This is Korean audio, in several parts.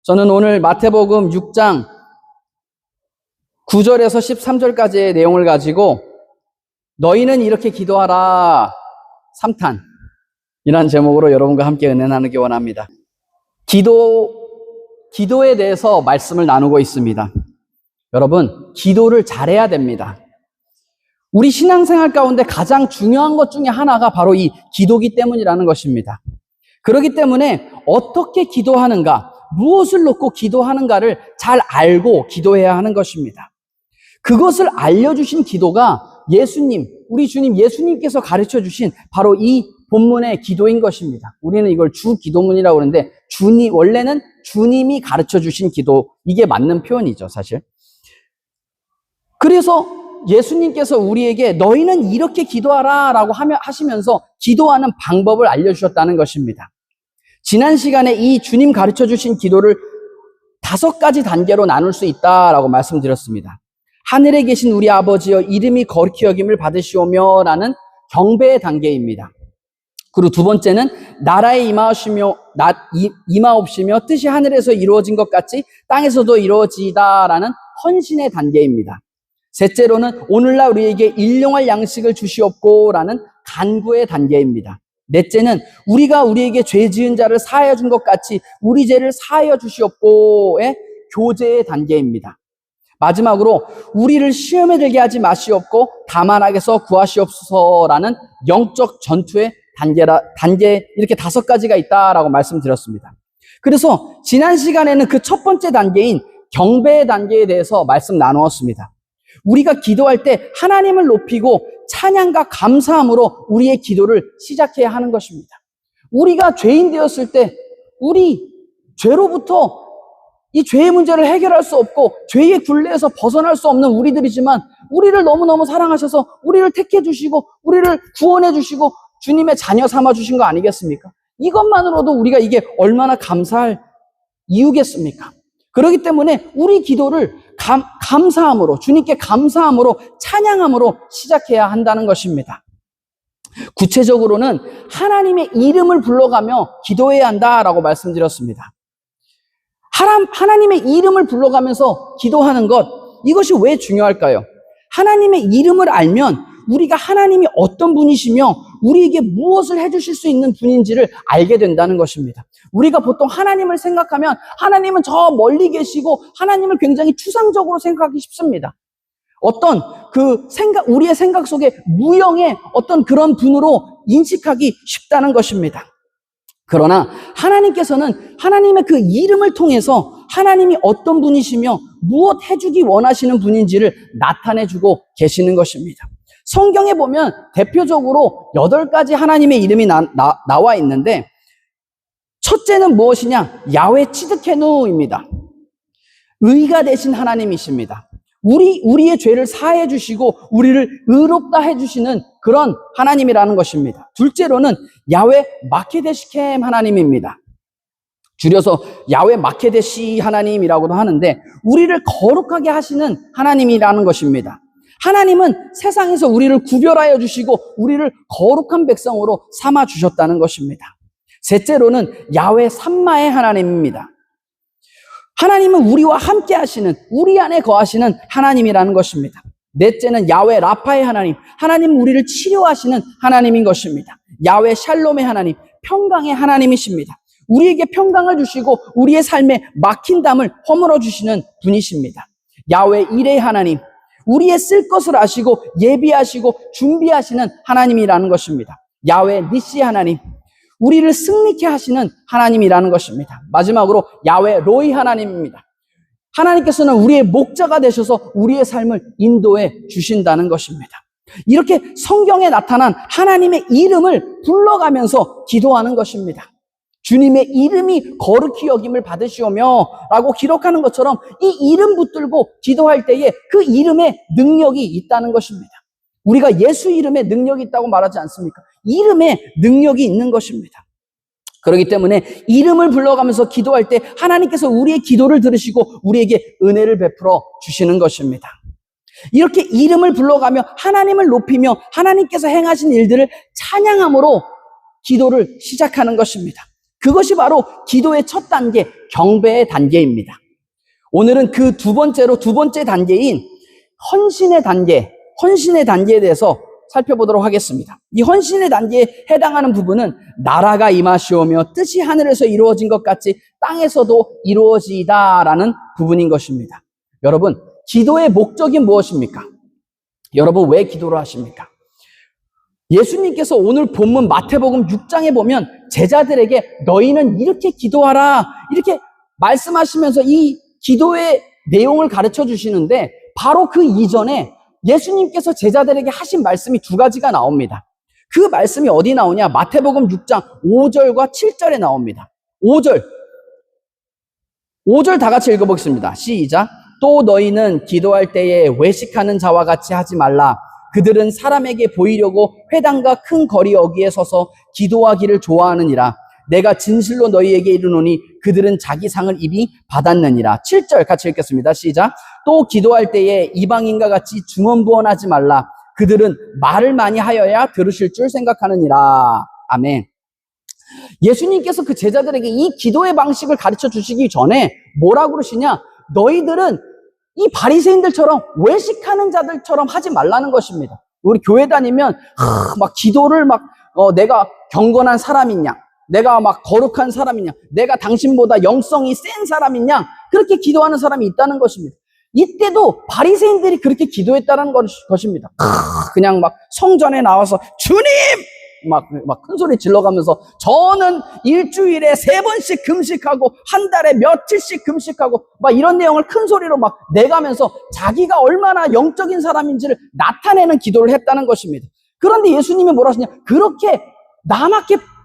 저는 오늘 마태복음 6장 9절에서 13절까지의 내용을 가지고 너희는 이렇게 기도하라 3탄 이란 제목으로 여러분과 함께 은혜 나누기 원합니다. 기도에 대해서 말씀을 나누고 있습니다. 여러분, 기도를 잘해야 됩니다. 우리 신앙생활 가운데 가장 중요한 것 중에 하나가 바로 이 기도기 때문이라는 것입니다. 그렇기 때문에 어떻게 기도하는가, 무엇을 놓고 기도하는가를 잘 알고 기도해야 하는 것입니다. 그것을 알려주신 기도가 우리 주님 예수님께서 가르쳐 주신 바로 이 본문의 기도인 것입니다. 우리는 이걸 주 기도문이라고 그러는데 원래는 주님이 가르쳐 주신 기도, 이게 맞는 표현이죠, 사실. 그래서 예수님께서 우리에게 너희는 이렇게 기도하라 라고 하시면서 기도하는 방법을 알려주셨다는 것입니다. 지난 시간에 이 주님 가르쳐 주신 기도를 5가지 단계로 나눌 수 있다라고 말씀드렸습니다. 하늘에 계신 우리 아버지여 이름이 거룩히 여김을 받으시오며 라는 경배의 단계입니다. 그리고 두 번째는 나라에 임하옵시며 뜻이 하늘에서 이루어진 것 같이 땅에서도 이루어지다 라는 헌신의 단계입니다. 셋째로는 오늘날 우리에게 일용할 양식을 주시옵고 라는 간구의 단계입니다. 넷째는 우리가 우리에게 죄 지은 자를 사하여 준 것 같이 우리 죄를 사하여 주시옵고의 교제의 단계입니다. 마지막으로 우리를 시험에 들게 하지 마시옵고 다만 악에서 구하시옵소서라는 영적 전투의 단계, 이렇게 5가지가 있다라고 말씀드렸습니다. 그래서 지난 시간에는 그 첫 번째 단계인 경배의 단계에 대해서 말씀 나누었습니다. 우리가 기도할 때 하나님을 높이고 찬양과 감사함으로 우리의 기도를 시작해야 하는 것입니다. 우리가 죄인 되었을 때 우리 죄로부터 이 죄의 문제를 해결할 수 없고 죄의 굴레에서 벗어날 수 없는 우리들이지만 우리를 너무너무 사랑하셔서 우리를 택해 주시고 우리를 구원해 주시고 주님의 자녀 삼아 주신 거 아니겠습니까? 이것만으로도 우리가 이게 얼마나 감사할 이유겠습니까? 그렇기 때문에 우리 기도를 감사함으로, 주님께 감사함으로, 찬양함으로 시작해야 한다는 것입니다. 구체적으로는 하나님의 이름을 불러가며 기도해야 한다라고 말씀드렸습니다. 하나님의 이름을 불러가면서 기도하는 것, 이것이 왜 중요할까요? 하나님의 이름을 알면 우리가 하나님이 어떤 분이시며 우리에게 무엇을 해주실 수 있는 분인지를 알게 된다는 것입니다. 우리가 보통 하나님을 생각하면 하나님은 저 멀리 계시고 하나님을 굉장히 추상적으로 생각하기 쉽습니다. 어떤 우리의 생각 속에 무형의 어떤 그런 분으로 인식하기 쉽다는 것입니다. 그러나 하나님께서는 하나님의 그 이름을 통해서 하나님이 어떤 분이시며 무엇 해주기 원하시는 분인지를 나타내주고 계시는 것입니다. 성경에 보면 대표적으로 8가지 하나님의 이름이 나와 있는데 첫째는 무엇이냐? 야훼 츠드케누입니다. 의가 되신 하나님이십니다. 우리의 죄를 사해 주시고 우리를 의롭다 해주시는 그런 하나님이라는 것입니다. 둘째로는 야훼 마케데시켐 하나님입니다. 줄여서 야훼 마케데시 하나님이라고도 하는데 우리를 거룩하게 하시는 하나님이라는 것입니다. 하나님은 세상에서 우리를 구별하여 주시고 우리를 거룩한 백성으로 삼아 주셨다는 것입니다. 셋째로는 야훼 삼마의 하나님입니다. 하나님은 우리와 함께 하시는, 우리 안에 거하시는 하나님이라는 것입니다. 넷째는 야훼 라파의 하나님, 하나님은 우리를 치료하시는 하나님인 것입니다. 야훼 샬롬의 하나님, 평강의 하나님이십니다. 우리에게 평강을 주시고 우리의 삶에 막힌 담을 허물어 주시는 분이십니다. 야훼 이레의 하나님, 우리의 쓸 것을 아시고 예비하시고 준비하시는 하나님이라는 것입니다. 야훼 니시 하나님, 우리를 승리케 하시는 하나님이라는 것입니다. 마지막으로 야훼 로이 하나님입니다. 하나님께서는 우리의 목자가 되셔서 우리의 삶을 인도해 주신다는 것입니다. 이렇게 성경에 나타난 하나님의 이름을 불러가면서 기도하는 것입니다. 주님의 이름이 거룩히 여김을 받으시오며 라고 기록하는 것처럼 이 이름 붙들고 기도할 때에 그 이름에 능력이 있다는 것입니다. 우리가 예수 이름에 능력이 있다고 말하지 않습니까? 이름에 능력이 있는 것입니다. 그렇기 때문에 이름을 불러가면서 기도할 때 하나님께서 우리의 기도를 들으시고 우리에게 은혜를 베풀어 주시는 것입니다. 이렇게 이름을 불러가며 하나님을 높이며 하나님께서 행하신 일들을 찬양함으로 기도를 시작하는 것입니다. 그것이 바로 기도의 첫 단계, 경배의 단계입니다. 오늘은 그 두 번째 단계인 헌신의 단계에 대해서 살펴보도록 하겠습니다. 이 헌신의 단계에 해당하는 부분은 나라가 임하시오며 뜻이 하늘에서 이루어진 것 같이 땅에서도 이루어지다라는 부분인 것입니다. 여러분, 기도의 목적이 무엇입니까? 여러분, 왜 기도를 하십니까? 예수님께서 오늘 본문 마태복음 6장에 보면 제자들에게 너희는 이렇게 기도하라 이렇게 말씀하시면서 이 기도의 내용을 가르쳐 주시는데 바로 그 이전에 예수님께서 제자들에게 하신 말씀이 두 가지가 나옵니다. 그 말씀이 어디 나오냐? 마태복음 6장 5절과 7절에 나옵니다. 5절 다 같이 읽어보겠습니다. 시작. 또 너희는 기도할 때에 외식하는 자와 같이 하지 말라. 그들은 사람에게 보이려고 회당과 큰 거리 어귀에 서서 기도하기를 좋아하느니라. 내가 진실로 너희에게 이르노니 그들은 자기 상을 이미 받았느니라. 7절 같이 읽겠습니다. 시작. 또 기도할 때에 이방인과 같이 중언부언하지 말라. 그들은 말을 많이 하여야 들으실 줄 생각하느니라. 아멘. 예수님께서 그 제자들에게 이 기도의 방식을 가르쳐 주시기 전에 뭐라고 그러시냐? 너희들은 이 바리새인들처럼 외식하는 자들처럼 하지 말라는 것입니다. 우리 교회 다니면 막 기도를 내가 경건한 사람이냐, 내가 막 거룩한 사람이냐, 내가 당신보다 영성이 센 사람이냐, 그렇게 기도하는 사람이 있다는 것입니다. 이때도 바리새인들이 그렇게 기도했다는 것입니다. 그냥 막 성전에 나와서 주님! 막 큰 소리 질러가면서 저는 일주일에 3번씩 금식하고 한 달에 며칠씩 금식하고 막 이런 내용을 큰 소리로 막 내가면서 자기가 얼마나 영적인 사람인지를 나타내는 기도를 했다는 것입니다. 그런데 예수님이 뭐라 하시냐? 그렇게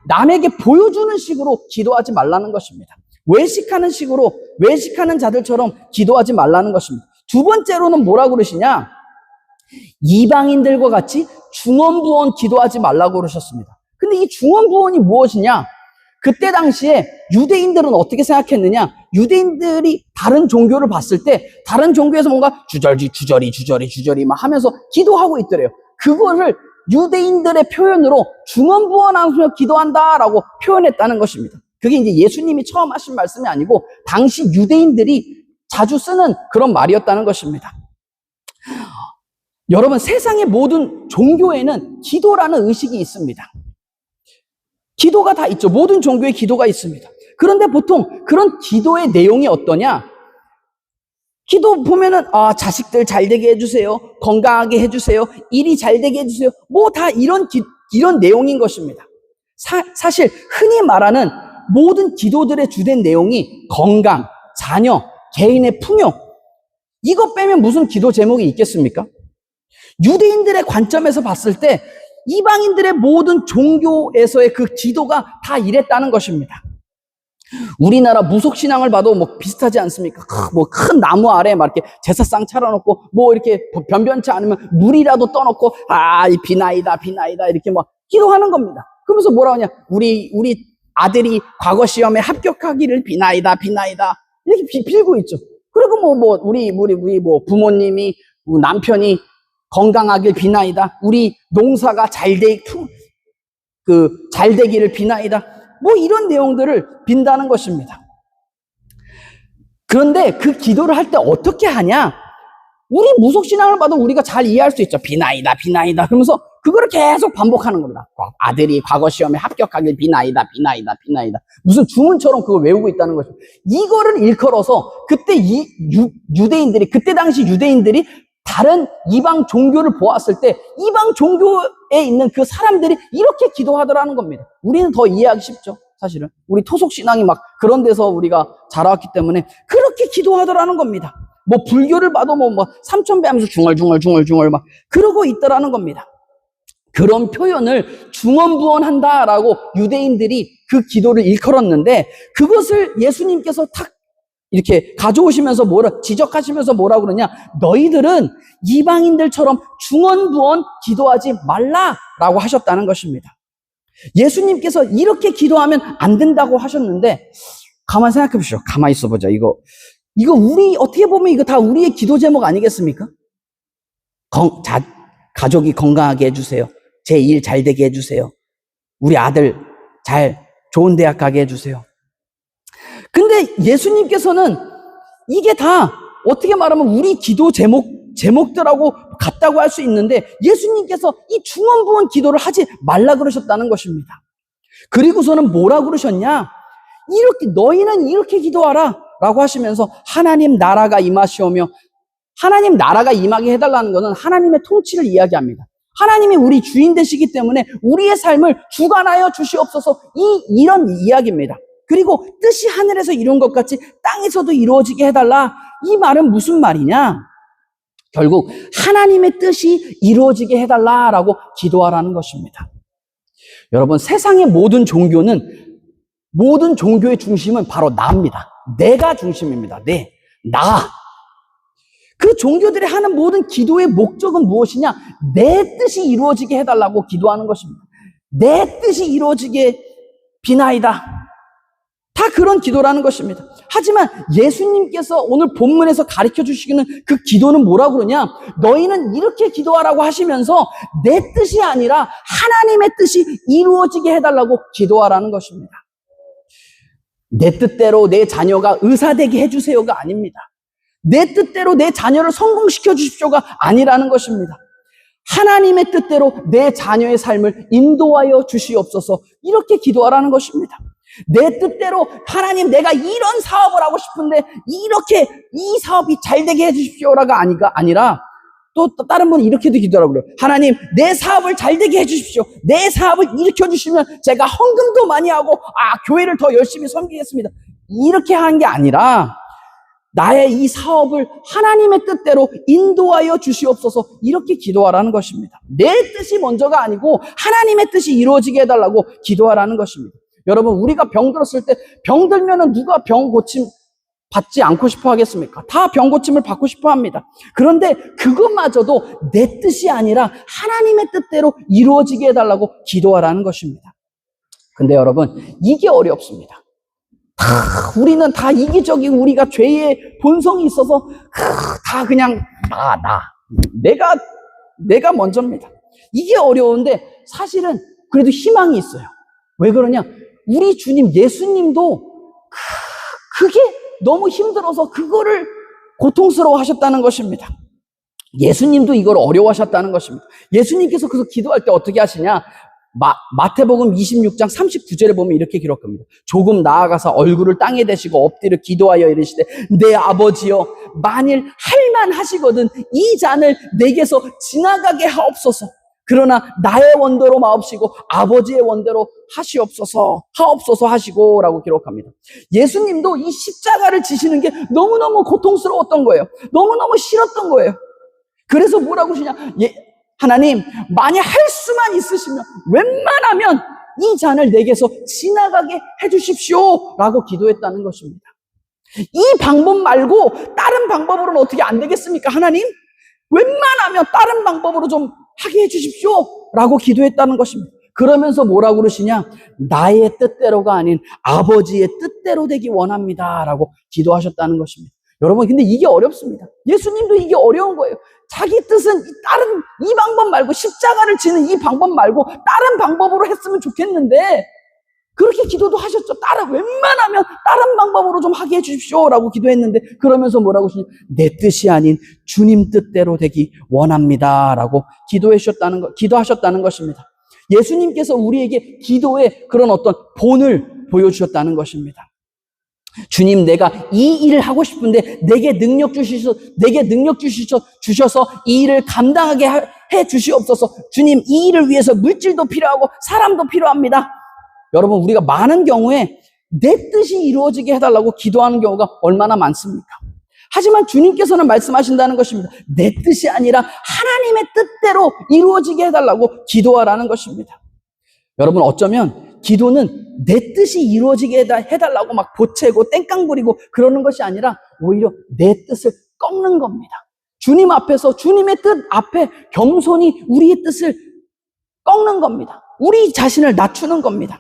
남에게 보여주는 식으로 기도하지 말라는 것입니다. 외식하는 자들처럼 기도하지 말라는 것입니다. 두 번째로는 뭐라고 그러시냐? 이방인들과 같이 중언부언 기도하지 말라고 그러셨습니다. 근데 이 중언부언이 무엇이냐? 그때 당시에 유대인들은 어떻게 생각했느냐? 유대인들이 다른 종교를 봤을 때 다른 종교에서 뭔가 주저리 막 하면서 기도하고 있더래요. 그거를 유대인들의 표현으로 중언부언하면서 기도한다라고 표현했다는 것입니다. 그게 이제 예수님이 처음 하신 말씀이 아니고 당시 유대인들이 자주 쓰는 그런 말이었다는 것입니다. 여러분, 세상의 모든 종교에는 기도라는 의식이 있습니다. 기도가 다 있죠. 모든 종교에 기도가 있습니다. 그런데 보통 그런 기도의 내용이 어떠냐? 기도 보면은 자식들 잘 되게 해주세요. 건강하게 해주세요. 일이 잘 되게 해주세요. 뭐 다 이런 내용인 것입니다. 사실 흔히 말하는 모든 기도들의 주된 내용이 건강, 자녀, 개인의 풍요, 이것 빼면 무슨 기도 제목이 있겠습니까? 유대인들의 관점에서 봤을 때 이방인들의 모든 종교에서의 그 기도가 다 이랬다는 것입니다. 우리나라 무속신앙을 봐도 뭐 비슷하지 않습니까? 뭐 큰 나무 아래에 막 이렇게 제사상 차려놓고 뭐 이렇게 변변치 않으면 물이라도 떠놓고 이 비나이다 이렇게 막 기도하는 겁니다. 그러면서 뭐라 하냐? 우리 아들이 과거 시험에 합격하기를 비나이다 이렇게 빌고 있죠. 그리고 우리 부모님이 남편이 건강하길 비나이다. 우리 농사가 잘 되기를 비나이다. 뭐 이런 내용들을 빈다는 것입니다. 그런데 그 기도를 할 때 어떻게 하냐? 우리 무속신앙을 봐도 우리가 잘 이해할 수 있죠. 비나이다. 그러면서 그거를 계속 반복하는 겁니다. 아들이 과거 시험에 합격하길 비나이다. 무슨 주문처럼 그걸 외우고 있다는 거죠. 이거를 일컬어서 그때 그때 당시 유대인들이 다른 이방 종교를 보았을 때 이방 종교에 있는 그 사람들이 이렇게 기도하더라는 겁니다. 우리는 더 이해하기 쉽죠. 사실은 우리 토속신앙이 막 그런 데서 우리가 자라왔기 때문에 그렇게 기도하더라는 겁니다. 뭐 불교를 봐도 뭐 삼천배 하면서 중얼중얼 막 그러고 있더라는 겁니다. 그런 표현을 중언부언한다라고 유대인들이 그 기도를 일컬었는데 그것을 예수님께서 탁 이렇게 가져오시면서 지적하시면서 뭐라고 그러냐? 너희들은 이방인들처럼 중언부언 기도하지 말라라고 하셨다는 것입니다. 예수님께서 이렇게 기도하면 안 된다고 하셨는데 가만 생각해 보시죠. 가만히 있어 보자. 이거 우리 어떻게 보면 이거 다 우리의 기도 제목 아니겠습니까? 가족이 건강하게 해주세요. 제 일 잘 되게 해주세요. 우리 아들 잘 좋은 대학 가게 해주세요. 근데 예수님께서는 이게 다 어떻게 말하면 우리 기도 제목들하고 같다고 할 수 있는데 예수님께서 이 중언부언 기도를 하지 말라 그러셨다는 것입니다. 그리고서는 뭐라 그러셨냐? 너희는 이렇게 기도하라 라고 하시면서 하나님 나라가 임하시오며, 하나님 나라가 임하게 해달라는 것은 하나님의 통치를 이야기합니다. 하나님이 우리 주인 되시기 때문에 우리의 삶을 주관하여 주시옵소서, 이런 이야기입니다. 그리고 뜻이 하늘에서 이룬 것 같이 땅에서도 이루어지게 해달라. 이 말은 무슨 말이냐? 결국 하나님의 뜻이 이루어지게 해달라라고 기도하라는 것입니다. 여러분, 세상의 모든 종교의 중심은 바로 나입니다. 내가 중심입니다. 나. 그 종교들이 하는 모든 기도의 목적은 무엇이냐? 내 뜻이 이루어지게 해달라고 기도하는 것입니다. 내 뜻이 이루어지게 비나이다. 다 그런 기도라는 것입니다. 하지만 예수님께서 오늘 본문에서 가르쳐 주시기는 그 기도는 뭐라고 그러냐? 너희는 이렇게 기도하라고 하시면서 내 뜻이 아니라 하나님의 뜻이 이루어지게 해달라고 기도하라는 것입니다. 내 뜻대로 내 자녀가 의사되게 해주세요가 아닙니다. 내 뜻대로 내 자녀를 성공시켜 주십시오가 아니라는 것입니다. 하나님의 뜻대로 내 자녀의 삶을 인도하여 주시옵소서, 이렇게 기도하라는 것입니다. 내 뜻대로 하나님 내가 이런 사업을 하고 싶은데 이렇게 이 사업이 잘 되게 해주십시오라가 아니라 또 다른 분은 이렇게도 기도하라고 그래요. 하나님 내 사업을 잘 되게 해주십시오. 내 사업을 일으켜주시면 제가 헌금도 많이 하고 교회를 더 열심히 섬기겠습니다. 이렇게 하는 게 아니라 나의 이 사업을 하나님의 뜻대로 인도하여 주시옵소서, 이렇게 기도하라는 것입니다. 내 뜻이 먼저가 아니고 하나님의 뜻이 이루어지게 해달라고 기도하라는 것입니다. 여러분, 우리가 병 들었을 때 병 들면은 누가 병 고침 받지 않고 싶어 하겠습니까? 다 병 고침을 받고 싶어 합니다. 그런데 그것마저도 내 뜻이 아니라 하나님의 뜻대로 이루어지게 해달라고 기도하라는 것입니다. 근데 여러분, 이게 어렵습니다. 우리는 다 이기적인, 우리가 죄의 본성이 있어서 다 그냥 내가 먼저입니다. 이게 어려운데 사실은 그래도 희망이 있어요. 왜 그러냐? 우리 주님 예수님도 그게 너무 힘들어서 그거를 고통스러워 하셨다는 것입니다. 예수님도 이걸 어려워하셨다는 것입니다. 예수님께서 그래서 기도할 때 어떻게 하시냐? 마태복음 26장 39절에 보면 이렇게 기록합니다. 조금 나아가서 얼굴을 땅에 대시고 엎드려 기도하여 이르시되 내 아버지여, 만일 할만하시거든 이 잔을 내게서 지나가게 하옵소서. 그러나 나의 원대로 마옵시고 아버지의 원대로 하옵소서 하시고 라고 기록합니다. 예수님도 이 십자가를 지시는 게 너무너무 고통스러웠던 거예요. 너무너무 싫었던 거예요. 그래서 뭐라고 하시냐? 하나님, 만약 할 수만 있으시면 웬만하면 이 잔을 내게서 지나가게 해주십시오 라고 기도했다는 것입니다. 이 방법 말고 다른 방법으로는 어떻게 안 되겠습니까? 하나님, 웬만하면 다른 방법으로 좀 하게 해주십시오 라고 기도했다는 것입니다. 그러면서 뭐라고 그러시냐? 나의 뜻대로가 아닌 아버지의 뜻대로 되기 원합니다 라고 기도하셨다는 것입니다. 여러분, 근데 이게 어렵습니다. 예수님도 이게 어려운 거예요. 자기 뜻은 다른 이 방법 말고, 십자가를 지는 이 방법 말고 다른 방법으로 했으면 좋겠는데 그렇게 기도도 하셨죠. 웬만하면 다른 방법으로 좀 하게 해주십시오 라고 기도했는데, 그러면서 뭐라고 하시냐? 내 뜻이 아닌 주님 뜻대로 되기 원합니다 라고 기도하셨다는 것입니다. 예수님께서 우리에게 기도의 그런 어떤 본을 보여주셨다는 것입니다. 주님, 내가 이 일을 하고 싶은데 내게 능력 주셔서 이 일을 감당하게 해 주시옵소서. 주님, 이 일을 위해서 물질도 필요하고 사람도 필요합니다. 여러분, 우리가 많은 경우에 내 뜻이 이루어지게 해달라고 기도하는 경우가 얼마나 많습니까? 하지만 주님께서는 말씀하신다는 것입니다. 내 뜻이 아니라 하나님의 뜻대로 이루어지게 해달라고 기도하라는 것입니다. 여러분, 어쩌면 기도는 내 뜻이 이루어지게 해달라고 막 보채고 땡깡 부리고 그러는 것이 아니라 오히려 내 뜻을 꺾는 겁니다. 주님 앞에서, 주님의 뜻 앞에 겸손히 우리의 뜻을 꺾는 겁니다. 우리 자신을 낮추는 겁니다.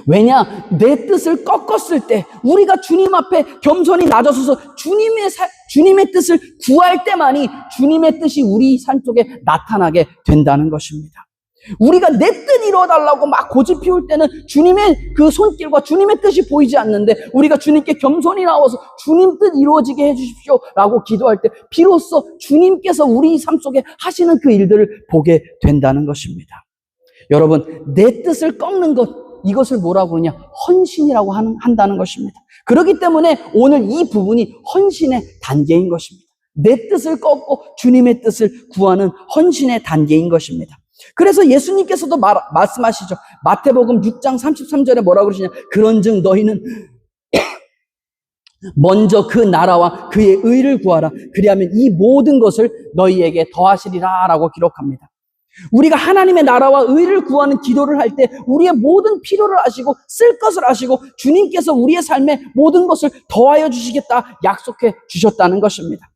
왜냐? 내 뜻을 꺾었을 때, 우리가 주님 앞에 겸손히 낮아서서 주님의 뜻을 구할 때만이 주님의 뜻이 우리 삶 속에 나타나게 된다는 것입니다. 우리가 내 뜻 이루어달라고 막 고집 피울 때는 주님의 그 손길과 주님의 뜻이 보이지 않는데, 우리가 주님께 겸손히 나와서 주님 뜻 이루어지게 해주십시오 라고 기도할 때 비로소 주님께서 우리 삶 속에 하시는 그 일들을 보게 된다는 것입니다. 여러분, 내 뜻을 꺾는 것, 이것을 뭐라고 그러냐? 헌신이라고 한다는 것입니다. 그렇기 때문에 오늘 이 부분이 헌신의 단계인 것입니다. 내 뜻을 꺾고 주님의 뜻을 구하는 헌신의 단계인 것입니다. 그래서 예수님께서도 말씀하시죠. 마태복음 6장 33절에 뭐라고 그러시냐? 그런즉 너희는 먼저 그 나라와 그의 의를 구하라. 그리하면 이 모든 것을 너희에게 더하시리라 라고 기록합니다. 우리가 하나님의 나라와 의를 구하는 기도를 할 때 우리의 모든 필요를 아시고 쓸 것을 아시고 주님께서 우리의 삶에 모든 것을 더하여 주시겠다 약속해 주셨다는 것입니다.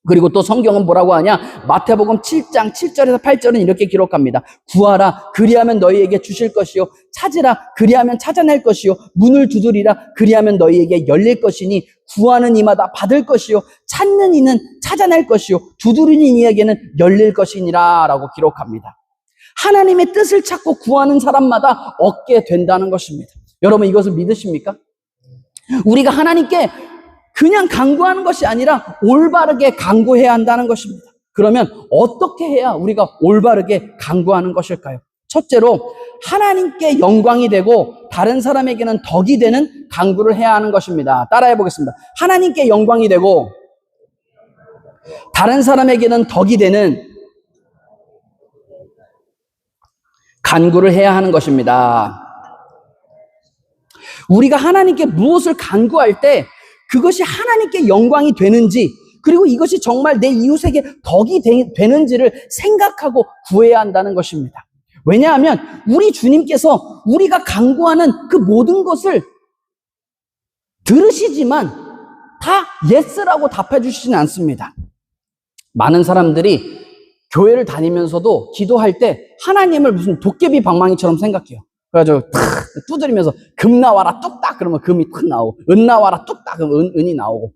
그리고 또 성경은 뭐라고 하냐? 마태복음 7장 7절에서 8절은 이렇게 기록합니다. 구하라 그리하면 너희에게 주실 것이요, 찾으라 그리하면 찾아낼 것이요, 문을 두드리라 그리하면 너희에게 열릴 것이니 구하는 이마다 받을 것이요, 찾는 이는 찾아낼 것이요, 두드리는 이에게는 열릴 것이니라 라고 기록합니다. 하나님의 뜻을 찾고 구하는 사람마다 얻게 된다는 것입니다. 여러분, 이것을 믿으십니까? 우리가 하나님께 그냥 간구하는 것이 아니라 올바르게 간구해야 한다는 것입니다. 그러면 어떻게 해야 우리가 올바르게 간구하는 것일까요? 첫째로 하나님께 영광이 되고 다른 사람에게는 덕이 되는 간구를 해야 하는 것입니다. 따라해 보겠습니다. 하나님께 영광이 되고 다른 사람에게는 덕이 되는 간구를 해야 하는 것입니다. 우리가 하나님께 무엇을 간구할 때 그것이 하나님께 영광이 되는지, 그리고 이것이 정말 내 이웃에게 덕이 되는지를 생각하고 구해야 한다는 것입니다. 왜냐하면 우리 주님께서 우리가 간구하는 그 모든 것을 들으시지만 다 예스라고 답해 주시지는 않습니다. 많은 사람들이 교회를 다니면서도 기도할 때 하나님을 무슨 도깨비 방망이처럼 생각해요. 그래가지고 탁 두드리면서 금 나와라 뚝딱 그러면 금이 탁 나오고, 은 나와라 뚝딱 그러면 은이 나오고,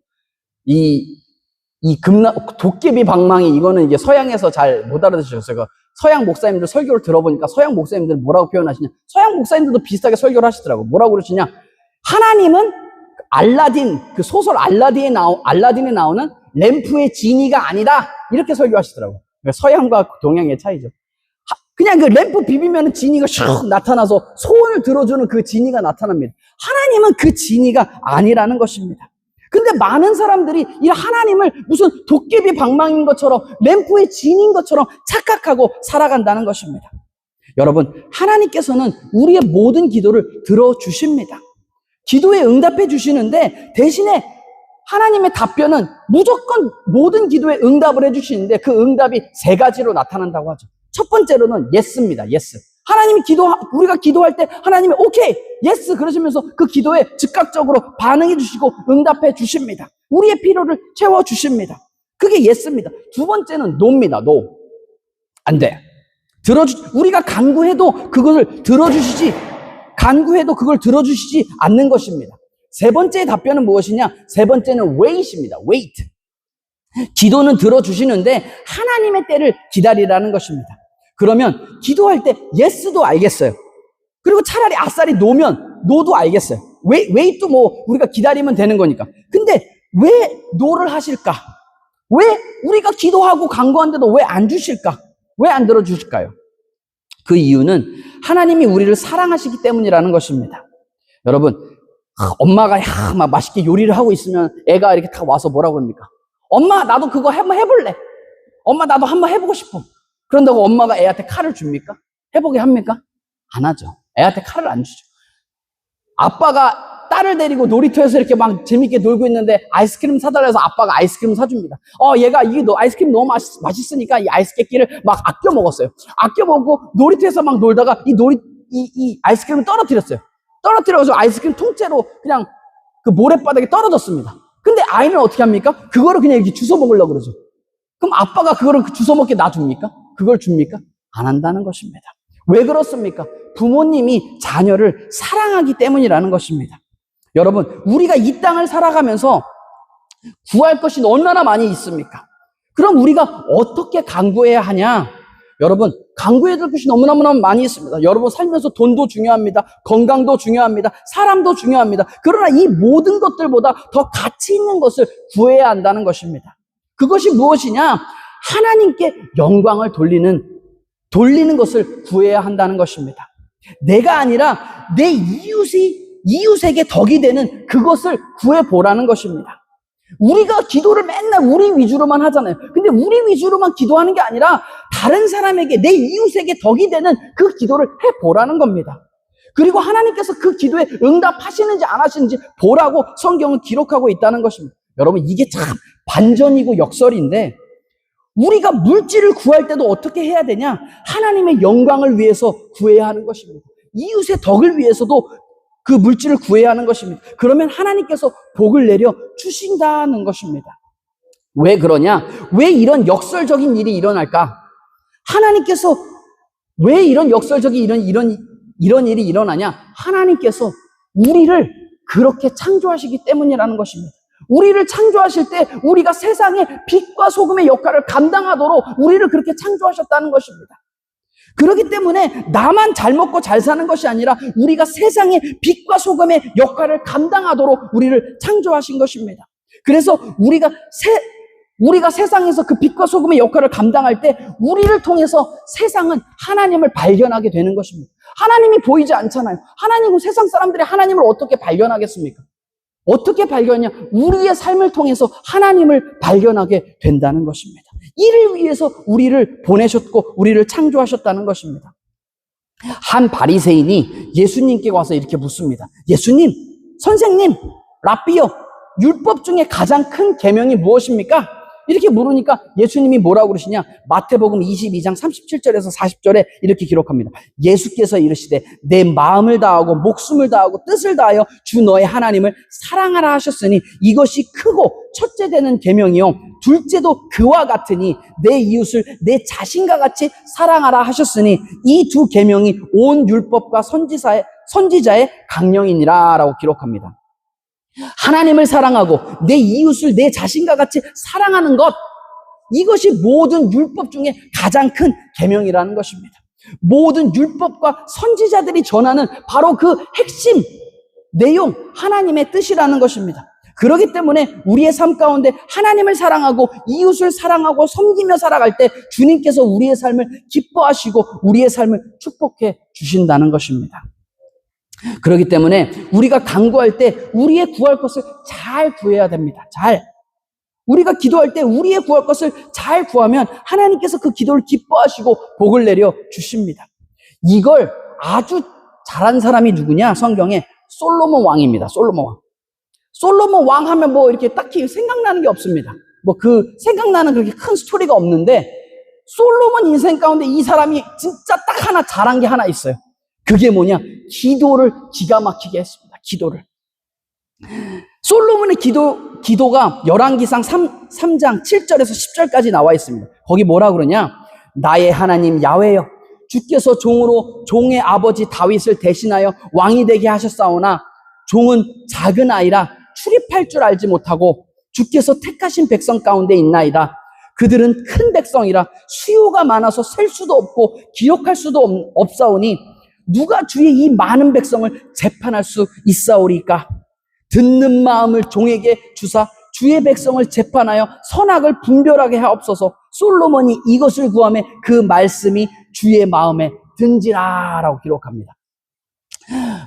도깨비 방망이, 이거는 이게 서양에서 잘 못 알아듣으셨어요. 서양 목사님들 설교를 들어보니까 서양 목사님들 뭐라고 표현하시냐? 서양 목사님들도 비슷하게 설교를 하시더라고. 뭐라고 그러시냐? 하나님은 알라딘, 그 소설 알라딘에 나오는 램프의 지니가 아니다, 이렇게 설교하시더라고. 서양과 동양의 차이죠. 그냥 그 램프 비비면 지니가 슉 나타나서 소원을 들어주는 그 지니가 나타납니다. 하나님은 그 지니가 아니라는 것입니다. 근데 많은 사람들이 이 하나님을 무슨 도깨비 방망이인 것처럼 램프의 지니인 것처럼 착각하고 살아간다는 것입니다. 여러분, 하나님께서는 우리의 모든 기도를 들어주십니다. 기도에 응답해 주시는데, 대신에 하나님의 답변은 무조건 모든 기도에 응답을 해주시는데 그 응답이 세 가지로 나타난다고 하죠. 첫 번째로는 예스입니다. 예스. 하나님이 우리가 기도할 때 하나님이 오케이, 예스 그러시면서 그 기도에 즉각적으로 반응해 주시고 응답해 주십니다. 우리의 필요를 채워 주십니다. 그게 예스입니다. 두 번째는 노입니다. 노. 안 돼. 우리가 간구해도 그것을 간구해도 그걸 들어주시지 않는 것입니다. 세 번째 답변은 무엇이냐? 세 번째는 wait입니다. wait. 기도는 들어주시는데 하나님의 때를 기다리라는 것입니다. 그러면 기도할 때 예스도 알겠어요. 그리고 차라리 아싸리 노면 노도 알겠어요. 웨이도 뭐 우리가 기다리면 되는 거니까. 근데 왜 노를 하실까? 왜 우리가 기도하고 간구하는데도 왜 안 주실까? 왜 안 들어주실까요? 그 이유는 하나님이 우리를 사랑하시기 때문이라는 것입니다. 여러분, 엄마가 막 맛있게 요리를 하고 있으면 애가 이렇게 다 와서 뭐라고 합니까? 엄마, 나도 그거 한번 해볼래. 엄마, 나도 한번 해보고 싶어. 그런다고 엄마가 애한테 칼을 줍니까? 해보게 합니까? 안 하죠. 애한테 칼을 안 주죠. 아빠가 딸을 데리고 놀이터에서 이렇게 막 재밌게 놀고 있는데 아이스크림 사달라 해서 아빠가 아이스크림 사줍니다. 얘가 아이스크림 너무 맛있으니까 이 아이스크림을 막 아껴 먹었어요. 아껴 먹고 놀이터에서 막 놀다가 이 아이스크림을 떨어뜨렸어요. 떨어뜨려서 아이스크림 통째로 그냥 그 모래바닥에 떨어졌습니다. 근데 아이는 어떻게 합니까? 그거를 그냥 이렇게 주워 먹으려고 그러죠. 그럼 아빠가 그거를 주워 먹게 놔줍니까? 그걸 줍니까? 안 한다는 것입니다. 왜 그렇습니까? 부모님이 자녀를 사랑하기 때문이라는 것입니다. 여러분, 우리가 이 땅을 살아가면서 구할 것이 얼마나 많이 있습니까? 그럼 우리가 어떻게 간구해야 하냐? 여러분, 간구해야 될 것이 너무너무나 많이 있습니다. 여러분 살면서 돈도 중요합니다. 건강도 중요합니다. 사람도 중요합니다. 그러나 이 모든 것들보다 더 가치 있는 것을 구해야 한다는 것입니다. 그것이 무엇이냐? 하나님께 영광을 돌리는 것을 구해야 한다는 것입니다. 내가 아니라 내 이웃에게 덕이 되는 그것을 구해보라는 것입니다. 우리가 기도를 맨날 우리 위주로만 하잖아요. 근데 우리 위주로만 기도하는 게 아니라 다른 사람에게, 내 이웃에게 덕이 되는 그 기도를 해보라는 겁니다. 그리고 하나님께서 그 기도에 응답하시는지 안 하시는지 보라고 성경은 기록하고 있다는 것입니다. 여러분, 이게 참 반전이고 역설인데, 우리가 물질을 구할 때도 어떻게 해야 되냐? 하나님의 영광을 위해서 구해야 하는 것입니다. 이웃의 덕을 위해서도 그 물질을 구해야 하는 것입니다. 그러면 하나님께서 복을 내려 주신다는 것입니다. 왜 그러냐? 왜 이런 역설적인 일이 일어날까? 하나님께서 왜 이런 역설적인 이런 일이 일어나냐? 하나님께서 우리를 그렇게 창조하시기 때문이라는 것입니다. 우리를 창조하실 때 우리가 세상의 빛과 소금의 역할을 감당하도록 우리를 그렇게 창조하셨다는 것입니다. 그렇기 때문에 나만 잘 먹고 잘 사는 것이 아니라 우리가 세상의 빛과 소금의 역할을 감당하도록 우리를 창조하신 것입니다. 그래서 우리가 세상에서 그 빛과 소금의 역할을 감당할 때 우리를 통해서 세상은 하나님을 발견하게 되는 것입니다. 하나님이 보이지 않잖아요. 하나님은 세상 사람들이 하나님을 어떻게 발견하겠습니까? 어떻게 발견하냐? 우리의 삶을 통해서 하나님을 발견하게 된다는 것입니다. 이를 위해서 우리를 보내셨고 우리를 창조하셨다는 것입니다. 한 바리새인이 예수님께 와서 이렇게 묻습니다. 예수님, 선생님, 랍비요, 율법 중에 가장 큰 계명이 무엇입니까? 이렇게 물으니까 예수님이 뭐라고 그러시냐? 마태복음 22장 37절에서 40절에 이렇게 기록합니다. 예수께서 이르시되 내 마음을 다하고 목숨을 다하고 뜻을 다하여 주 너의 하나님을 사랑하라 하셨으니 이것이 크고 첫째 되는 계명이요 둘째도 그와 같으니 내 이웃을 내 자신과 같이 사랑하라 하셨으니 이 두 계명이 온 율법과 선지자의 강령이니라 라고 기록합니다. 하나님을 사랑하고 내 이웃을 내 자신과 같이 사랑하는 것, 이것이 모든 율법 중에 가장 큰 계명이라는 것입니다. 모든 율법과 선지자들이 전하는 바로 그 핵심 내용, 하나님의 뜻이라는 것입니다. 그렇기 때문에 우리의 삶 가운데 하나님을 사랑하고 이웃을 사랑하고 섬기며 살아갈 때 주님께서 우리의 삶을 기뻐하시고 우리의 삶을 축복해 주신다는 것입니다. 그렇기 때문에 우리가 간구할 때 우리의 구할 것을 잘 구해야 됩니다. 우리가 기도할 때 우리의 구할 것을 잘 구하면 하나님께서 그 기도를 기뻐하시고 복을 내려 주십니다. 이걸 아주 잘한 사람이 누구냐? 성경에 솔로몬 왕입니다. 솔로몬 왕 하면 뭐 이렇게 딱히 생각나는 게 없습니다. 생각나는 그렇게 큰 스토리가 없는데 솔로몬 인생 가운데 이 사람이 진짜 딱 하나 잘한 게 하나 있어요. 그게 뭐냐? 기도를 기가 막히게 했습니다. 기도를. 솔로몬의 기도가 열왕기상 3장 7절에서 10절까지 나와 있습니다. 거기 뭐라 그러냐? 나의 하나님 야훼여, 주께서 종의 아버지 다윗을 대신하여 왕이 되게 하셨사오나 종은 작은 아이라 출입할 줄 알지 못하고 주께서 택하신 백성 가운데 있나이다. 그들은 큰 백성이라 수요가 많아서 셀 수도 없고 기록할 수도 없사오니 누가 주의 이 많은 백성을 재판할 수 있사오리까? 듣는 마음을 종에게 주사 주의 백성을 재판하여 선악을 분별하게 하옵소서. 솔로몬이 이것을 구하며 그 말씀이 주의 마음에 든지라 라고 기록합니다.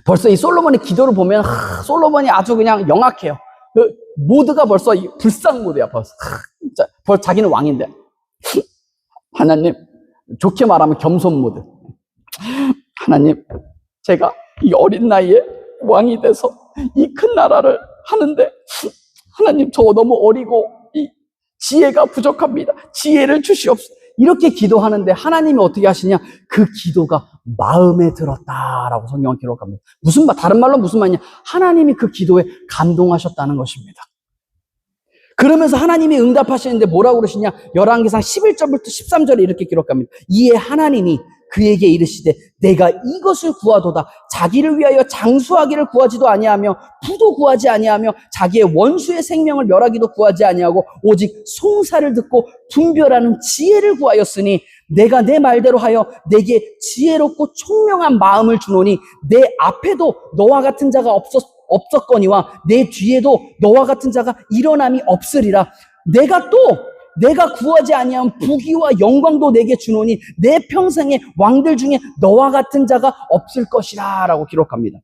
벌써 이 솔로몬의 기도를 보면 솔로몬이 아주 그냥 영악해요. 그 모드가 벌써 불상 모드야. 벌써 자기는 왕인데 하나님, 좋게 말하면 겸손 모드. 하나님, 제가 이 어린 나이에 왕이 돼서 이 큰 나라를 하는데 하나님, 저 너무 어리고 이 지혜가 부족합니다. 지혜를 주시옵소서. 이렇게 기도하는데 하나님이 어떻게 하시냐? 그 기도가 마음에 들었다라고 성경은 기록합니다. 다른 말로 무슨 말이냐? 하나님이 그 기도에 감동하셨다는 것입니다. 그러면서 하나님이 응답하시는데 뭐라고 그러시냐? 열왕기상 11절부터 13절에 이렇게 기록합니다. 이에 하나님이 그에게 이르시되 내가 이것을 구하도다. 자기를 위하여 장수하기를 구하지도 아니하며 부도 구하지 아니하며 자기의 원수의 생명을 멸하기도 구하지 아니하고 오직 송사를 듣고 분별하는 지혜를 구하였으니 내가 내 말대로 하여 내게 지혜롭고 총명한 마음을 주노니 내 앞에도 너와 같은 자가 없었거니와 내 뒤에도 너와 같은 자가 일어남이 없으리라. 내가 구하지 아니한 부귀와 영광도 내게 주노니 내 평생의 왕들 중에 너와 같은 자가 없을 것이라 라고 기록합니다.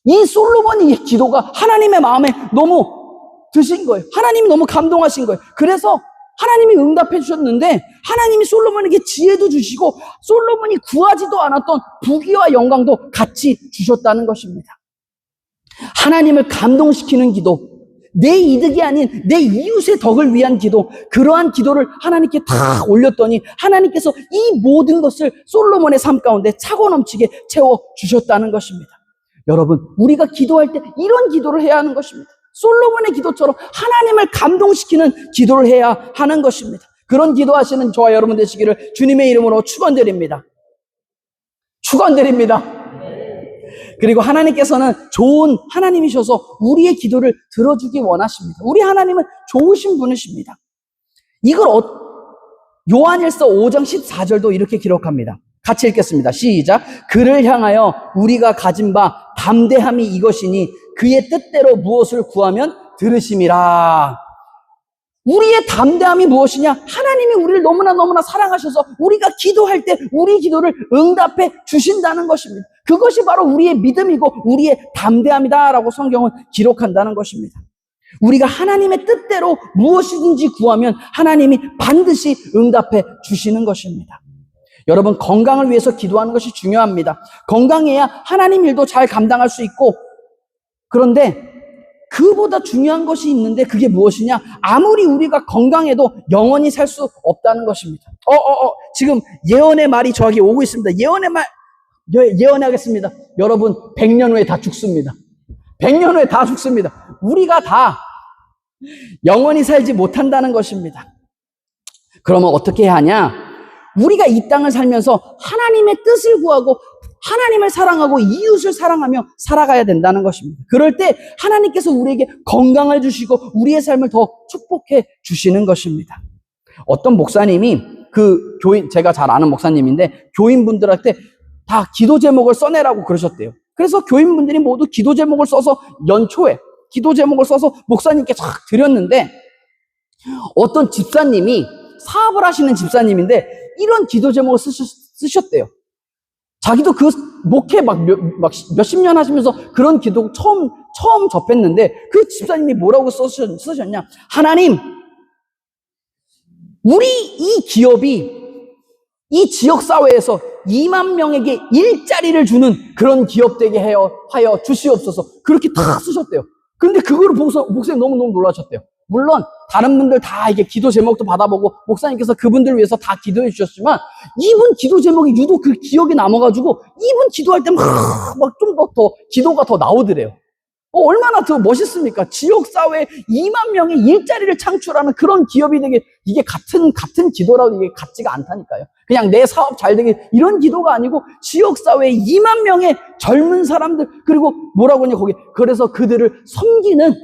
이 솔로몬의 기도가 하나님의 마음에 너무 드신 거예요. 하나님이 너무 감동하신 거예요. 그래서 하나님이 응답해 주셨는데 하나님이 솔로몬에게 지혜도 주시고 솔로몬이 구하지도 않았던 부귀와 영광도 같이 주셨다는 것입니다. 하나님을 감동시키는 기도, 내 이득이 아닌 내 이웃의 덕을 위한 기도, 그러한 기도를 하나님께 다 올렸더니 하나님께서 이 모든 것을 솔로몬의 삶 가운데 차고 넘치게 채워주셨다는 것입니다. 여러분, 우리가 기도할 때 이런 기도를 해야 하는 것입니다. 솔로몬의 기도처럼 하나님을 감동시키는 기도를 해야 하는 것입니다. 그런 기도하시는 저와 여러분 되시기를 주님의 이름으로 축원드립니다. 축원드립니다. 그리고 하나님께서는 좋은 하나님이셔서 우리의 기도를 들어주기 원하십니다. 우리 하나님은 좋으신 분이십니다. 이걸 요한일서 5장 14절도 이렇게 기록합니다. 같이 읽겠습니다. 시작. 그를 향하여 우리가 가진 바 담대함이 이것이니 그의 뜻대로 무엇을 구하면 들으심이라. 우리의 담대함이 무엇이냐? 하나님이 우리를 너무나 사랑하셔서 우리가 기도할 때 우리 기도를 응답해 주신다는 것입니다. 그것이 바로 우리의 믿음이고 우리의 담대함이다라고 성경은 기록한다는 것입니다. 우리가 하나님의 뜻대로 무엇이든지 구하면 하나님이 반드시 응답해 주시는 것입니다. 여러분, 건강을 위해서 기도하는 것이 중요합니다. 건강해야 하나님 일도 잘 감당할 수 있고, 그런데 그보다 중요한 것이 있는데 그게 무엇이냐? 아무리 우리가 건강해도 영원히 살 수 없다는 것입니다. 지금 예언의 말이 저에게 오고 있습니다. 예언하겠습니다. 여러분, 100년 후에 다 죽습니다. 100년 후에 다 죽습니다. 우리가 다 영원히 살지 못한다는 것입니다. 그러면 어떻게 해야 하냐? 우리가 이 땅을 살면서 하나님의 뜻을 구하고 하나님을 사랑하고 이웃을 사랑하며 살아가야 된다는 것입니다. 그럴 때 하나님께서 우리에게 건강을 주시고 우리의 삶을 더 축복해 주시는 것입니다. 어떤 목사님이 제가 잘 아는 목사님인데 교인분들한테 다 기도 제목을 써내라고 그러셨대요. 그래서 교인분들이 모두 기도 제목을 써서 연초에 기도 제목을 써서 목사님께 쫙 드렸는데 어떤 집사님이 사업을 하시는 집사님인데 이런 기도 제목을 쓰셨대요. 자기도 그 목회 몇십 년 하시면서 그런 기도 처음 접했는데 그 집사님이 뭐라고 쓰셨냐? 하나님, 우리 이 기업이 이 지역사회에서 2만 명에게 일자리를 주는 그런 기업 되게 하여 주시옵소서. 그렇게 다 쓰셨대요. 근데 그거를 보고서 목사님 너무너무 놀라셨대요. 물론 다른 분들 다 이게 기도 제목도 받아보고 목사님께서 그분들을 위해서 다 기도해 주셨지만 이분 기도 제목이 유독 그 기억에 남아가지고 이분 기도할 때 막 좀 더 기도가 더 나오더래요. 얼마나 더 멋있습니까? 지역사회에 2만 명의 일자리를 창출하는 그런 기업이 되게 이게 같은 기도라도 이게 같지가 않다니까요. 그냥 내 사업 잘 되게 이런 기도가 아니고 지역사회에 2만 명의 젊은 사람들 그리고 뭐라고 하냐 거기 그래서 그들을 섬기는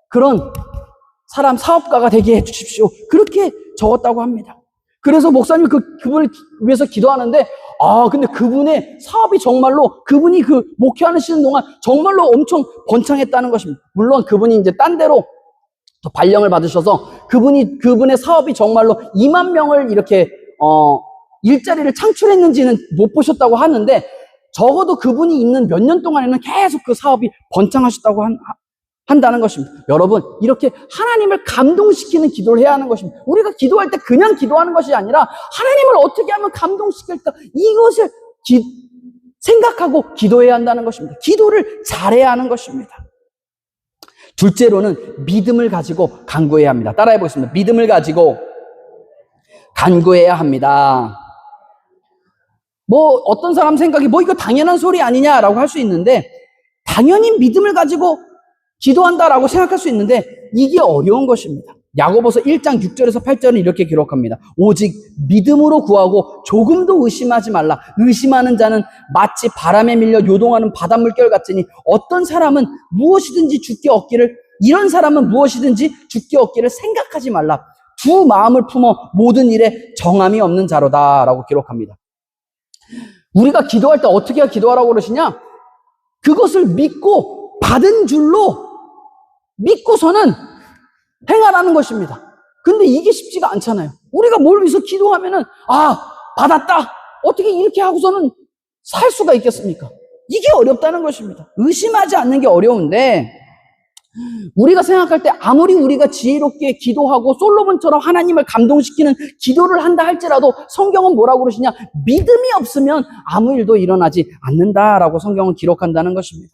그런 사람 사업가가 되게 해주십시오. 그렇게 적었다고 합니다. 그래서 목사님이 그분을 위해서 기도하는데 근데 그분의 사업이 정말로 그분이 그 목회하시는 동안 정말로 엄청 번창했다는 것입니다. 물론 그분이 이제 딴 데로 또 발령을 받으셔서 그분의 사업이 정말로 2만 명을 이렇게 일자리를 창출했는지는 못 보셨다고 하는데 적어도 그분이 있는 몇 년 동안에는 계속 그 사업이 번창하셨다고 한다는 것입니다. 여러분, 이렇게 하나님을 감동시키는 기도를 해야 하는 것입니다. 우리가 기도할 때 그냥 기도하는 것이 아니라 하나님을 어떻게 하면 감동시킬까 이것을 생각하고 기도해야 한다는 것입니다. 기도를 잘해야 하는 것입니다. 둘째로는 믿음을 가지고 간구해야 합니다. 따라해 보겠습니다. 믿음을 가지고 간구해야 합니다. 어떤 사람 생각이 이거 당연한 소리 아니냐라고 할 수 있는데 당연히 믿음을 가지고 기도한다라고 생각할 수 있는데 이게 어려운 것입니다. 야고보서 1장 6절에서 8절은 이렇게 기록합니다. 오직 믿음으로 구하고 조금도 의심하지 말라. 의심하는 자는 마치 바람에 밀려 요동하는 바닷물결 같으니 어떤 사람은 무엇이든지 죽게 얻기를 이런 사람은 무엇이든지 죽게 얻기를 생각하지 말라. 두 마음을 품어 모든 일에 정함이 없는 자로다라고 기록합니다. 우리가 기도할 때 어떻게 기도하라고 그러시냐? 그것을 믿고 받은 줄로 믿고서는 행하라는 것입니다. 근데 이게 쉽지가 않잖아요. 우리가 뭘 위해서 기도하면은 받았다. 어떻게 이렇게 하고서는 살 수가 있겠습니까? 이게 어렵다는 것입니다. 의심하지 않는 게 어려운데 우리가 생각할 때 아무리 우리가 지혜롭게 기도하고 솔로몬처럼 하나님을 감동시키는 기도를 한다 할지라도 성경은 뭐라고 그러시냐? 믿음이 없으면 아무 일도 일어나지 않는다라고 성경은 기록한다는 것입니다.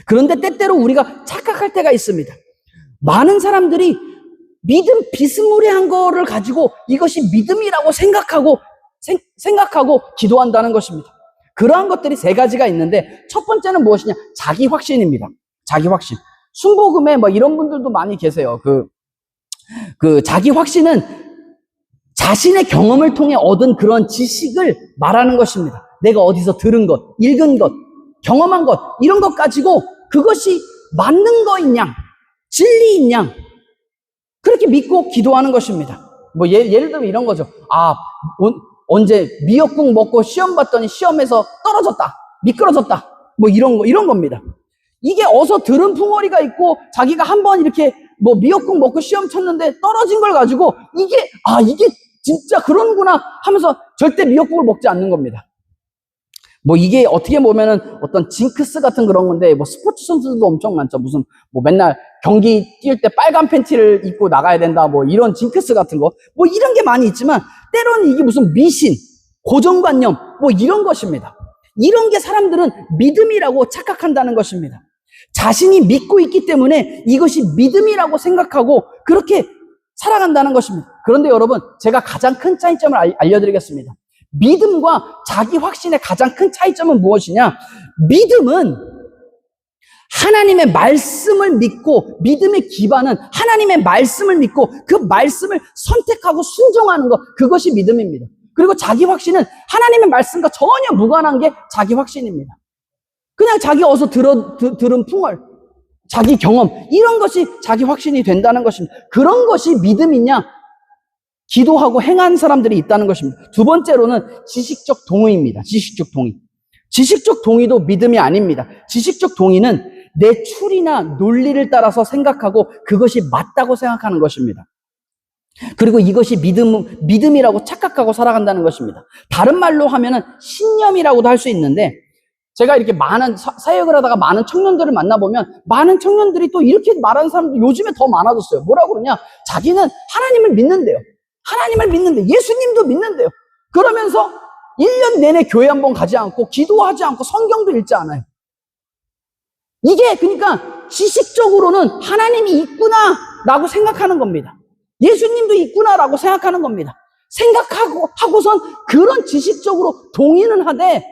그런데 때때로 우리가 착각할 때가 있습니다. 많은 사람들이 믿음 비스무리한 거를 가지고 이것이 믿음이라고 생각하고 기도한다는 것입니다. 그러한 것들이 세 가지가 있는데 첫 번째는 무엇이냐? 자기 확신입니다. 자기 확신. 순복음에 이런 분들도 많이 계세요. 그 자기 확신은 자신의 경험을 통해 얻은 그런 지식을 말하는 것입니다. 내가 어디서 들은 것, 읽은 것, 경험한 것, 이런 것 가지고 그것이 맞는 거인 양, 진리인 양, 그렇게 믿고 기도하는 것입니다. 예를 들면 이런 거죠. 언제 미역국 먹고 시험 봤더니 시험에서 떨어졌다, 미끄러졌다, 이런 겁니다. 이게 어서 들은 풍어리가 있고 자기가 한번 이렇게 미역국 먹고 시험 쳤는데 떨어진 걸 가지고 이게 진짜 그런구나 하면서 절대 미역국을 먹지 않는 겁니다. 이게 어떻게 보면은 어떤 징크스 같은 그런 건데 스포츠 선수들도 엄청 많죠. 무슨 맨날 경기 뛸 때 빨간 팬티를 입고 나가야 된다 이런 징크스 같은 거 이런 게 많이 있지만 때로는 이게 무슨 미신, 고정관념 이런 것입니다. 이런 게 사람들은 믿음이라고 착각한다는 것입니다. 자신이 믿고 있기 때문에 이것이 믿음이라고 생각하고 그렇게 살아간다는 것입니다. 그런데 여러분, 제가 가장 큰 차이점을 알려드리겠습니다. 믿음과 자기 확신의 가장 큰 차이점은 무엇이냐? 믿음은 하나님의 말씀을 믿고, 믿음의 기반은 하나님의 말씀을 믿고 그 말씀을 선택하고 순종하는 것, 그것이 믿음입니다. 그리고 자기 확신은 하나님의 말씀과 전혀 무관한 게 자기 확신입니다. 그냥 자기 어서 들은 풍월, 자기 경험, 이런 것이 자기 확신이 된다는 것입니다. 그런 것이 믿음이냐? 기도하고 행한 사람들이 있다는 것입니다. 두 번째로는 지식적 동의입니다. 지식적 동의. 지식적 동의도 믿음이 아닙니다. 지식적 동의는 내 추리나 논리를 따라서 생각하고 그것이 맞다고 생각하는 것입니다. 그리고 이것이 믿음이라고 착각하고 살아간다는 것입니다. 다른 말로 하면은 신념이라고도 할 수 있는데, 제가 이렇게 많은 사역을 하다가 많은 청년들을 만나보면 많은 청년들이 또 이렇게 말하는 사람들 요즘에 더 많아졌어요. 뭐라고 그러냐? 자기는 하나님을 믿는데요. 하나님을 믿는데, 예수님도 믿는데요. 그러면서 1년 내내 교회 한번 가지 않고 기도하지 않고 성경도 읽지 않아요. 이게 그러니까 지식적으로는 하나님이 있구나라고 생각하는 겁니다. 예수님도 있구나라고 생각하는 겁니다. 하고선 그런 지식적으로 동의는 하되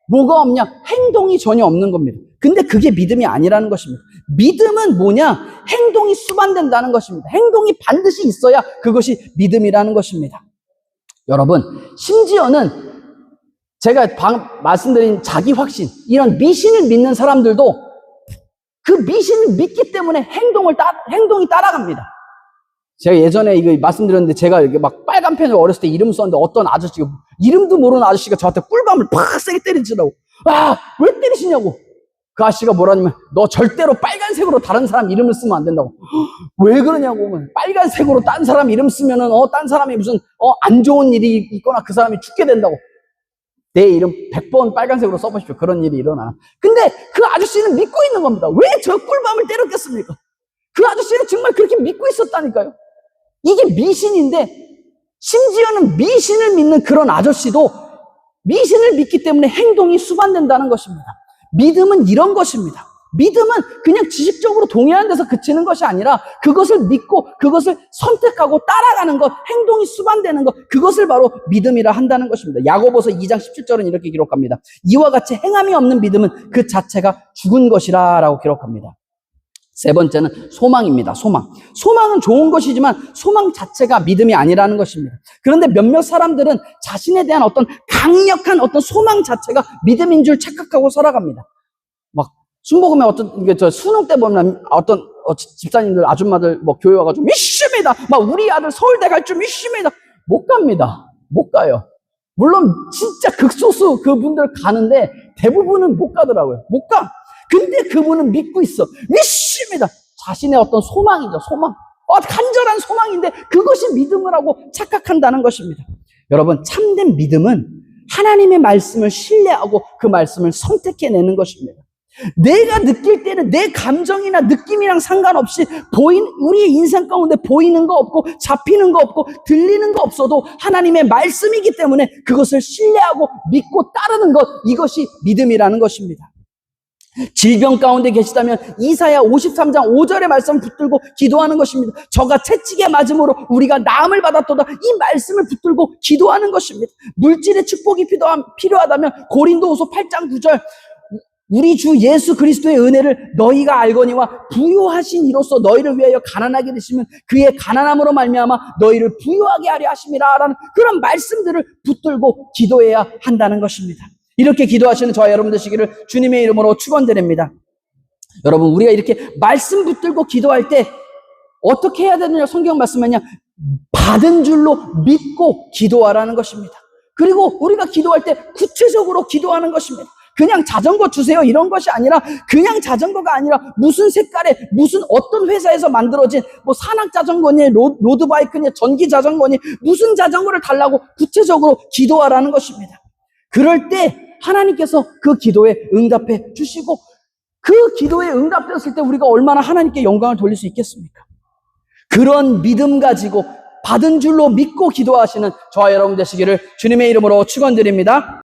뭐가 없냐? 행동이 전혀 없는 겁니다. 근데 그게 믿음이 아니라는 것입니다. 믿음은 뭐냐? 행동이 수반된다는 것입니다. 행동이 반드시 있어야 그것이 믿음이라는 것입니다. 여러분, 심지어는 제가 말씀드린 자기 확신, 이런 미신을 믿는 사람들도 그 미신을 믿기 때문에 행동이 따라갑니다. 제가 예전에 이거 말씀드렸는데, 제가 이렇게 빨간 펜을 어렸을 때 이름 썼는데 어떤 아저씨가, 이름도 모르는 아저씨가 저한테 꿀밤을 팍 세게 때리시더라고. 왜 때리시냐고. 그 아저씨가 뭐라냐면, 너 절대로 빨간색으로 다른 사람 이름을 쓰면 안 된다고. 왜 그러냐고. 빨간색으로 딴 사람 이름 쓰면은 딴 사람이 무슨 안 좋은 일이 있거나 그 사람이 죽게 된다고. 내 이름 100번 빨간색으로 써보십시오. 그런 일이 일어나. 근데 그 아저씨는 믿고 있는 겁니다. 왜 저 꿀밤을 때렸겠습니까? 그 아저씨는 정말 그렇게 믿고 있었다니까요. 이게 미신인데, 심지어는 미신을 믿는 그런 아저씨도 미신을 믿기 때문에 행동이 수반된다는 것입니다. 믿음은 이런 것입니다. 믿음은 그냥 지식적으로 동의하는 데서 그치는 것이 아니라 그것을 믿고 그것을 선택하고 따라가는 것, 행동이 수반되는 것, 그것을 바로 믿음이라 한다는 것입니다. 야고보서 2장 17절은 이렇게 기록합니다. 이와 같이 행함이 없는 믿음은 그 자체가 죽은 것이라 라고 기록합니다. 세 번째는 소망입니다. 소망은 좋은 것이지만 소망 자체가 믿음이 아니라는 것입니다. 그런데 몇몇 사람들은 자신에 대한 어떤 강력한 어떤 소망 자체가 믿음인 줄 착각하고 살아갑니다. 순복음에 수능 때 보면 어떤 집사님들, 아줌마들 교회 와가지고 미씨 믿습니다. 막 우리 아들 서울대 갈 줄 믿습니다. 못 갑니다. 못 가요. 물론 진짜 극소수 그분들 가는데 대부분은 못 가더라고요. 못 가. 근데 그분은 믿고 있어. 믿습니다. 자신의 어떤 소망이죠. 소망. 간절한 소망인데 그것이 믿음을 하고 착각한다는 것입니다. 여러분, 참된 믿음은 하나님의 말씀을 신뢰하고 그 말씀을 선택해내는 것입니다. 내가 느낄 때는 내 감정이나 느낌이랑 상관없이 우리의 인생 가운데 보이는 거 없고 잡히는 거 없고 들리는 거 없어도 하나님의 말씀이기 때문에 그것을 신뢰하고 믿고 따르는 것, 이것이 믿음이라는 것입니다. 질병 가운데 계시다면 이사야 53장 5절의 말씀 붙들고 기도하는 것입니다. 저가 채찍에 맞음으로 우리가 나음을 받았도다. 이 말씀을 붙들고 기도하는 것입니다. 물질의 축복이 필요하다면 고린도후서 8장 9절 우리 주 예수 그리스도의 은혜를 너희가 알거니와 부유하신 이로써 너희를 위하여 가난하게 되시면 그의 가난함으로 말미암아 너희를 부유하게 하려 하심이라 라는 그런 말씀들을 붙들고 기도해야 한다는 것입니다. 이렇게 기도하시는 저와 여러분 되시기를 주님의 이름으로 축원드립니다. 여러분, 우리가 이렇게 말씀 붙들고 기도할 때 어떻게 해야 되느냐, 성경 말씀은요, 받은 줄로 믿고 기도하라는 것입니다. 그리고 우리가 기도할 때 구체적으로 기도하는 것입니다. 그냥 자전거 주세요 이런 것이 아니라, 그냥 자전거가 아니라 무슨 색깔의 무슨 어떤 회사에서 만들어진 뭐 산악 자전거니 로드바이크니 전기 자전거니 무슨 자전거를 달라고 구체적으로 기도하라는 것입니다. 그럴 때 하나님께서 그 기도에 응답해 주시고, 그 기도에 응답되었을 때 우리가 얼마나 하나님께 영광을 돌릴 수 있겠습니까? 그런 믿음 가지고 받은 줄로 믿고 기도하시는 저와 여러분 되시기를 주님의 이름으로 축원드립니다.